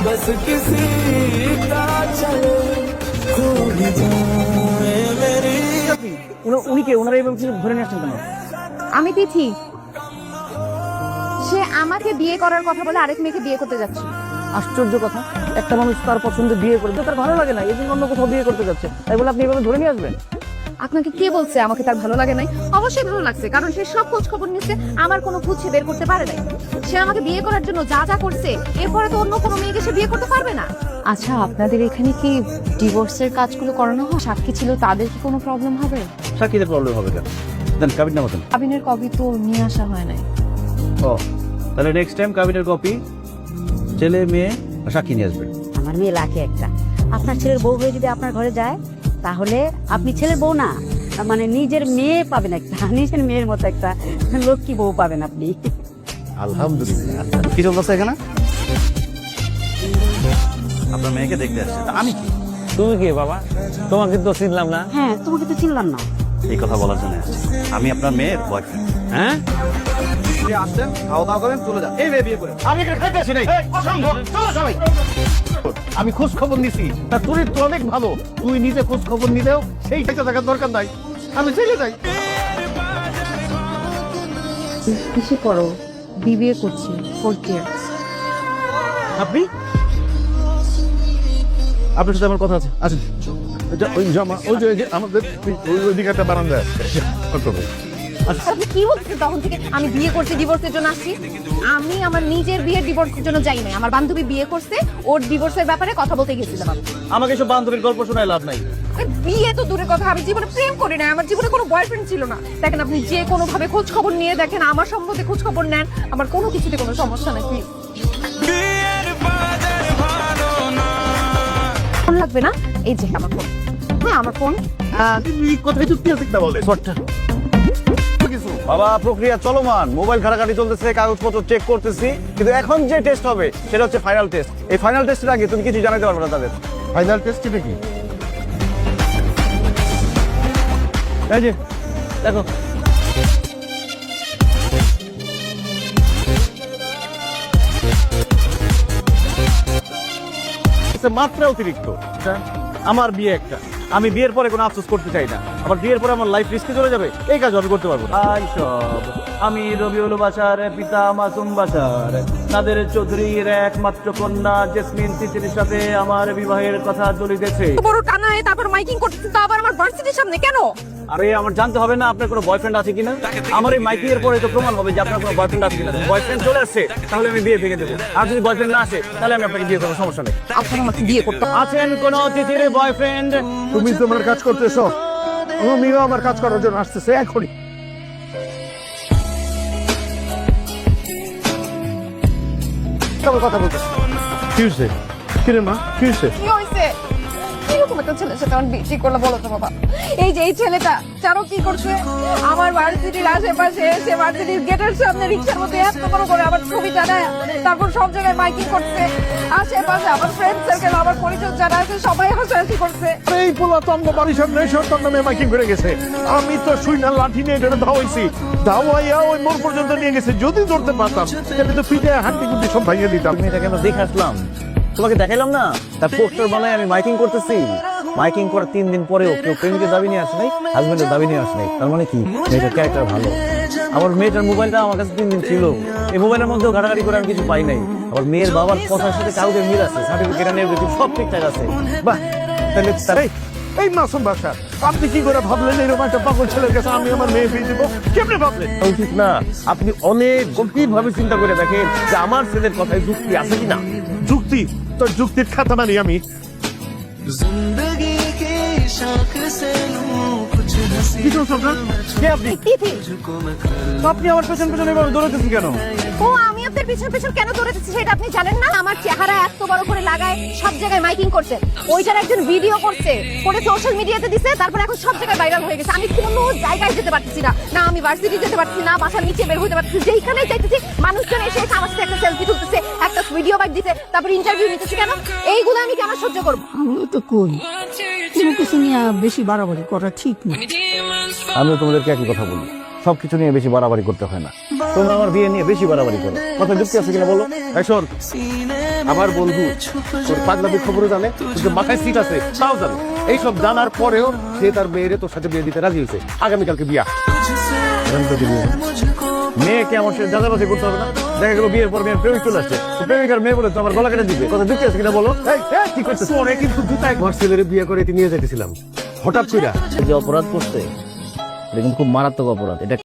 बस किसी का चले खो ही जाए मेरी। উনি কে? ওনারা এইভাবে ধরে নিয়ে আসছেন কেন? আমি তিথি। সে আমাকে বিয়ে করার কথা বলে আরেক মেয়েকে বিয়ে করতে যাচ্ছে। আশ্চর্য কথা, একটা মানুষ তার পছন্দে বিয়ে করে তার ভালো লাগে না, এই জন্য অন্য কোথাও বিয়ে করতে যাচ্ছে, তাই বলে আপনি এভাবে ধরে নিয়ে আসবেন? আপনাকে কে বলছে আমাকে তার ভালো লাগে নাই? অবশ্যই ভালো লাগছে, কারণ সে সব খোঁজ খবর নিচ্ছে, আমার কোনো খোঁজ সে বের করতে পারে নাই। সে আমাকে বিয়ে করার জন্য যা যা করছে, এরপরে তো অন্য কোনো মেয়েকে সে বিয়ে করতে পারবে না। আচ্ছা, আপনাদের এখানে কি ডিভোর্সের কাজগুলো করানো হয়? সাক্ষী ছিল, তাদের কি কোনো প্রবলেম হবে? সাক্ষীদের প্রবলেম হবে কেন? দেন কাবিন নামা দেন। কাবিনের কপি তো নিয়ে আসা হয় নাই। ও, তাহলে নেক্সট টাইম কাবিনের কপি ছেলে মেয়ে সাক্ষী নিয়ে আসবেন। আমার মেয়ে লাখে একটা। আপনার ছেলের বউ হয়ে যদি আপনার ঘরে যায়, তাহলে আপনি ছেলের বউ না, মানে নিজের মেয়ে পাবেন, একটা নিজের মেয়ের মতো একটা লক্ষ্মী বউ পাবেন আপনি। আলহামদুলিল্লাহ। কি চলতেছে এখানে? আপনার মেয়েকে দেখতে আসছে, তা আমি কি? তুমি কে বাবা? তোমাকে তো চিনলাম না। হ্যাঁ, তোমাকে তো চিনলাম না। এই কথা বলার জন্য আসছি। আমি আপনার মেয়ের বয়ফ্রেন্ড। হ্যাঁ, আসছেন, খাওয়া দাওয়া করেন, চলে যান। এই মেয়ে বিয়ে করে আমি এখানে খাইতে আসি নাই। অসম্ভব, চলো সবাই। আমি খোঁজ খবর নিছি, তা তুই তো অনেক ভালো, তুই নিজে খোঁজ খবর নিলেও সেই টাকা থাকার দরকার নাই, আমি চলে যাই। কিসে পড়ো? বিবিএ করছি, 4th ইয়ার। আপনি? আপনার সাথে আমার কথা আছে, আসেন। ওই জমা ওই যে আমাদের ওই দিকে একটা বারান্দা আছে। আপনি কি বলছেন? তখন থেকে আমি বিয়ে করছি, ডিভোর্সের জন্য আসছি। আমি আমার নিজের বিয়ের ডিভোর্সের জন্য যাই নাই। আমার বান্ধবী বিয়ে করছে, ওর ডিভোর্সের ব্যাপারে কথা বলতে গেছিলাম আমি। আমাকে সব বান্ধবীর গল্প শোনায় লাভ নাই। বিয়ে তো দূরের কথা, আমি জীবনে প্রেম করি না, আমার জীবনে কোনো বয়ফ্রেন্ড ছিল না। দেখেন, আপনি যে কোনো ভাবে খোঁজ খবর নিয়ে দেখেন, আমার সম্বন্ধে খোঁজ খবর নেন, আমার কোনো কিছুতে কোনো সমস্যা নাই। প্লিজ ফোন লাগবে না? এই যে আমার ফোন। হ্যাঁ, আমার ফোন। কোথায় চুক্তি আছে কিনা বলে বাবা, প্রক্রিয়া চলমান, মোবাইল ঘাটাঘাটি চলতেছে, কাগজপত্র চেক করতেছি, কিন্তু এখন যে টেস্ট হবে সেটা হচ্ছে ফাইনাল টেস্ট। এই ফাইনাল টেস্টের আগে তুমি কিছু জানাতে পারবে না তাদের। ফাইনাল টেস্ট এটা কি? এই যে দেখো, মাত্রা অতিরিক্ত। আমার বিয়ে একটা, আমি বিয়ের পরে কোনো আফসোস করতে চাই না। আমার বিয়ের পরে আমার লাইফ রিস্কে চলে যাবে, এই কাজ আমি করতে পারবো না। আমি রবিউল বাশার পিতা মাসুম বাশার, নাদের চৌধুরীর একমাত্র কন্যা জেসমিন তিতির সাথে আমার বিবাহের কথা চলিতেছে। বড় টানায় তারপর মাইকিং করতেছেন, তো আবার আমার ভার্সিটির সামনে কেন? আরে আমার জানতে হবে না আপনার কোনো বয়ফ্রেন্ড আছে কিনা? আমার এই মাইকিং এর পরে তো প্রমাণ হবে যে আপনার কোনো বয়ফ্রেন্ড আছে কিনা। বয়ফ্রেন্ড চলে আসছে তাহলে আমি বিয়ে ভেঙে দেবো, আর যদি বয়ফ্রেন্ড না আসে তাহলে আমি আপনাকে বিয়ে করবো, সমস্যা নেই। আপনার আমাকে বিয়ে করতে আছেন কোন তিতির বয়ফ্রেন্ড? তুমি তোমার কাজ করতেছো, আমিও আমার কাজ করার জন্য আসতেছে এখনই। কথা বলতেছি। কি হয়েছে? কিরে মা, কি হয়েছে? কি হয়েছে? কিরকম একটা ছেলের সাথে আমার বিয়ে ঠিক করলো বলো তো বাবা? এই যে এই ছেলেটা জানো কি করছে? আমার ভার্সিটির আশেপাশে এসে ভার্সিটির গেটের সামনে রিক্সার মধ্যে এত বড় করে আমার ছবি টানায়, তারপর সব জায়গায় মাইকিং করছে। আশেপাশে আমার ফ্রেন্ড সার্কেল, আমার পরিচয় যারা আছে সবাই হাসাহাসি করছে। এই পোলা তো আমার বাড়ির সামনে এসে তার নামে মাইকিং করে গেছে। আমি তো শুই না, লাঠি নিয়ে এটা ধাওয়াইছি, ধাওয়াইয়া ওই মোড় পর্যন্ত নিয়ে গেছে। যদি ধরতে পারতাম তাহলে তো পিঠে হাঁটি গুটি সব ভাঙিয়ে দিতাম। আমি এটাকে আমরা দেখে আসলাম, তোমাকে দেখাইলাম না তার পোস্টার বানায় আমি মাইকিং করতেছি। মাইকিং করার 3 দিন পরেও কেউ প্রেমিকের দাবি নিয়ে আসে নাই, হাজবেন্ডের দাবি নিয়ে আসে নাই। তার মানে কি মেয়েটার ক্যারেক্টার ভালো। আমার মেয়েটার মোবাইলটা আমার কাছে 3 দিন ছিল, এই মোবাইলের মধ্যেও ঘাটাঘাটি করে আমি কিছু পাই নাই। আমার মেয়ের বাবার কথার সাথে কাগজের মিল আছে, সার্টিফিকেট নিয়ে সব ঠিকঠাক আছে। বাহ, তাহলে এই মাসুম বাশার, আপনি কি করে ভাবলেন এরকম একটা পাগল ছেলের কাছে আমি আমার মেয়ে বিয়ে দিব? কেমনে ভাবলেন? উচিত না। আপনি অনেক গভীর ভাবে চিন্তা করে দেখেন যে আমার ছেলের কথায় যুক্তি আছে কিনা। যুক্তি? তোর যুক্তির খাতা মানি আমি। जिंदगी के शौक से लूं कुछ हंसी কি করছ আপনার? কে আপনি? তিথি। तुझको मैं कर আপনি আমার পেছন পেছন এবার দৌড়াতেছি কেন? ও, আমি আপনার পিছন পিছন কেন দৌড়াতেছি সেটা আপনি জানেন না? আমার চেহারা এত বড় করে লাগায় সব জায়গায় মাইকিং করছে, ওইটার একজন ভিডিও করছে, করে সোশ্যাল মিডিয়াতে দিছে, তারপর এখন সব জায়গায় ভাইরাল হয়ে গেছে। আমি কোনো জায়গায় যেতে পারতেছি না, না আমি ভার্সিটি যেতে পারছি না, বাসার নিচে বের হতে পারতেছি। যেখানেই যাইতেছি মানুষজন এসে আমার সাথে একটা সেলফি তুলতেছে, একটা ভিডিও বাইক দিতে, তারপর ইন্টারভিউ নিতেছে। কেন এইগুলো আমি কেন সহ্য করবো? আমিও তো কই, কোনো কিছু নিয়ে বেশি বাড়াবাড়ি করা ঠিক না। আমিও তোমাদেরকে একই কথা বলি, সবকিছু নিয়ে বেশি বাড়াবাড়ি করতে হয় না। তোমরা আমার বিয়ে নিয়ে বেশি বাড়াবাড়ি করো, কথা যুক্তি আছে কিনা বলো? এই শোন, सीने আমার বন্ধু তোর পাগলামির খবরও জানে, তোর যে মাথায় সিট আছে তাও জানে। এইসব জানার পরেও সে তার মেয়েরে তোর সাথে বিয়ে দিতে রাজি হয়েছে। আগামীকালকে বিয়া। মেয়েকে আমার সাথে দাদাবাজি করতে হবে না? দেখা গেল বিয়ের পর মেয়ের প্রেমিক চলে আসছে, তো প্রেমিকার মেয়ে বলে তো আমার গলা কেটে দিবে। কথা যুক্তি আছে কিনা বলো? এই, কি করছিস? পরে কিন্তু দুটাই ঘর ছেলের বিয়ে করে নিয়ে যাইতেছিলাম, হঠাৎ কইরা যে অপরাধ করছে এটা কিন্তু খুব মারাত্মক অপরাধ। এটা